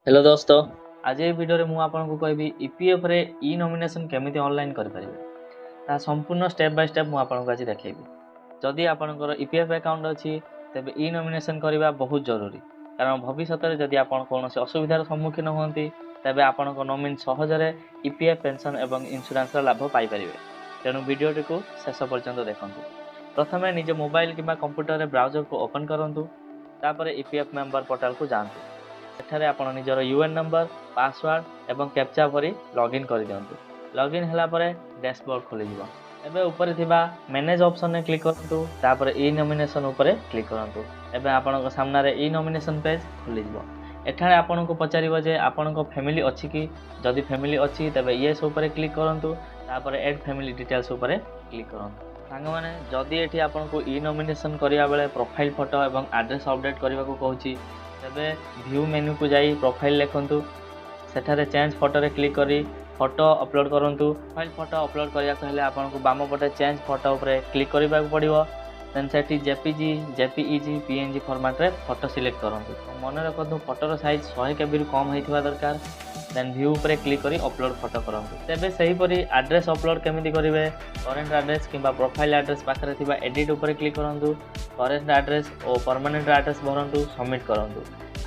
Hello दोस्तों, आज ये वीडियो में आपको कहबी ईपीएफ रे ई नॉमिनेशन केमिति ऑनलाइन कर पारिबे ता संपूर्ण स्टेप बाय स्टेप आपको आज देखेबी। जदि आपनकर ईपीएफ अकाउंट अछि तेबे ई नॉमिनेशन करबा बहुत जरूरी, कारण भविष्य में जदि आपण कोनोसी असुविधार सम्मुखीन होती तेबे आपनक नॉमिनी सहजरे ईपीएफ पेंशन एवं इंश्योरेंस लाभ पाई परिबे। तेणु वीडियोटी को शेष पर्यंत देखंतु। प्रथमे निज मोबाइल किंबा कंप्यूटर रे ब्राउजर को ओपन करंतु, तापरे ईपीएफ मेंबर पोर्टल को जांतु। एठारे आपण निजर यूएन नंबर, पासवर्ड एवं कैप्चा परी लॉगिन कर दियंतु। लॉगिन हला परे डैशबोर्ड खोली जिवो। एबे ऊपर थिबा मैनेज ऑप्शन ने क्लिक करंतु, तापरे ई नॉमिनेशन ऊपर क्लिक करंतु। एबे आपनक सामना रे ई नॉमिनेशन पेज खुली जिवो। एठारे आपनको पचारिबो जे आपनको फैमिली अछि कि, जदि फैमिली अछि तबे येस ऊपर क्लिक करंतु, तापरे ऐड फैमिली डिटेल्स ऊपर क्लिक करंतु। सांग माने जदि एठी आपनको ई नॉमिनेशन करिया बेले प्रोफाइल फोटो एवं एड्रेस अपडेट करबा को कहूची तेबे व्यू मेन्यू को जाई प्रोफाइल लिखंतु। सेठारे चेंज फोटो रे क्लिक करी फोटो अपलोड करंतु। प्रोफाइल फोटो अपलोड करिया कहले आपनको बाम पटे चेंज फोटो ऊपर क्लिक करबा को पड़िबो। देन सेठी जेपीजी, जेपीईजी, पीएनजी फॉर्मेट रे फोटो सिलेक्ट करंतु। मन रखंतु फोटो साइज 100 केबी रु कम होइथिबा दरकार। देन व्यू ऊपर क्लिक करी अपलोड फोटो करंतु। तेबे सही परी एड्रेस अपलोड केमिति करिवे, करेंट एड्रेस किंबा प्रोफाइल एड्रेस पाखरे थिबा एडिट ऊपर क्लिक करंतु। करेंट एड्रेस और परमानेंट एड्रेस भरंतु, सबमिट करंतु।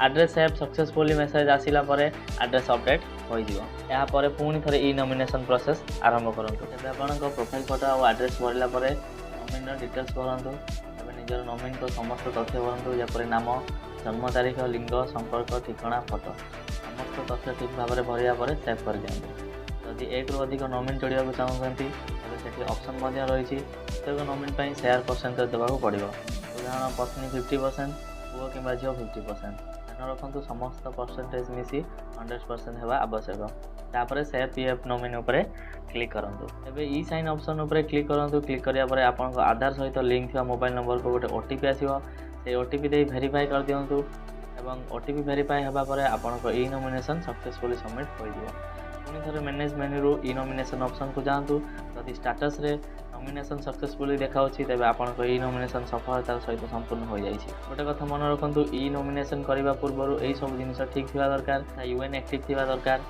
एड्रेस सेव सक्सेसफुली मेसेज आसिला परे एड्रेस अपडेट हो जिवो। या परे पुणी थरे ई नॉमिनेशन प्रोसेस आरंभ करंतु। तेबे आपनक प्रोफाइल फोटो और एड्रेस भरला परे नॉमिनी डिटेल्स भरंतु। तेबे निजर नॉमिनी को समस्त तथ्य भरंतु, जेपरि नाम, जन्म तारीख, लिंग, संपर्क, ठिकाना, फोटो समस्त तथ्य ठीक भाव में भरिया परे सेव कर दियंतु। जदि एक रु अधिक नॉमिनी जोड़िया को चाहूछंती तेबे सेठी ऑप्शन मध्य रहिछि प्रत्येक नॉमिनी पई शेयर परसेंटेज देबाको पड़िबो। उदाहरण पत्नी 50%, पुओ किंबा झियो 50%। ध्यान रखंतु समस्त परसेंटेज मिसी 100% हेबा आवश्यक। तापरे सेव पीएफ नॉमिनी ऊपर क्लिक करंतु। एबे ई साइन ऑप्शन ऊपर क्लिक करंतु। क्लिक करिया परे आपनको आधार सहित लिंक थिबा मोबाइल नंबर को गोटे ओटीपी आसीबो। से ओटीपी दे वेरीफाई कर दियंतु एवं ओटीपी वेरीफाई हेबा परे आपनको ई नॉमिनेशन सक्सेसफुली सबमिट हो जिवो। पुणी थरे मैनेज मेन्यू रु ई नॉमिनेशन ऑप्शन को जांतु। जदि स्टेटस रे नॉमिनेशन सक्सेसफुली देखाउछि तेबे आपनको ई नॉमिनेशन सफलतार सहित संपूर्ण हो जाइछि। गोटे कथा मन रखंतु, ई नॉमिनेशन करबा पूर्वरु एई सब जिनिस ठीक थिबा दरकार। यूएन एक्टिव थिबा दरकार,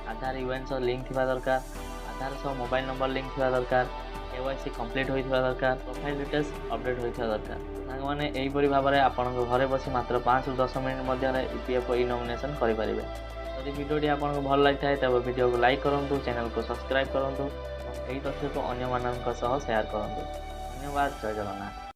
आधार यूएन सह लिंक थिबा दरकार, आधार सह मोबाइल नंबर लिंक थिबा दरकार, केवाईसी कंप्लीट होइथिबा दरकार, प्रोफाइल डिटेल्स अपडेट होइथिबा दरकार। सांग माने एई परि भाबरे आपनको घरे बसी मात्र 5 रु 10 मिनिट मध्य रे ईपीएफओ ई नॉमिनेशन करि परिबे। यदि वीडियोटी आपको भल लगी थाए तब वीडियो को लाइक करंतु, चैनल को सब्सक्राइब करंतु, एही तथ्य को अन्य मानक सह शेयर करंतु। धन्यवाद। जय जगन्नाथ।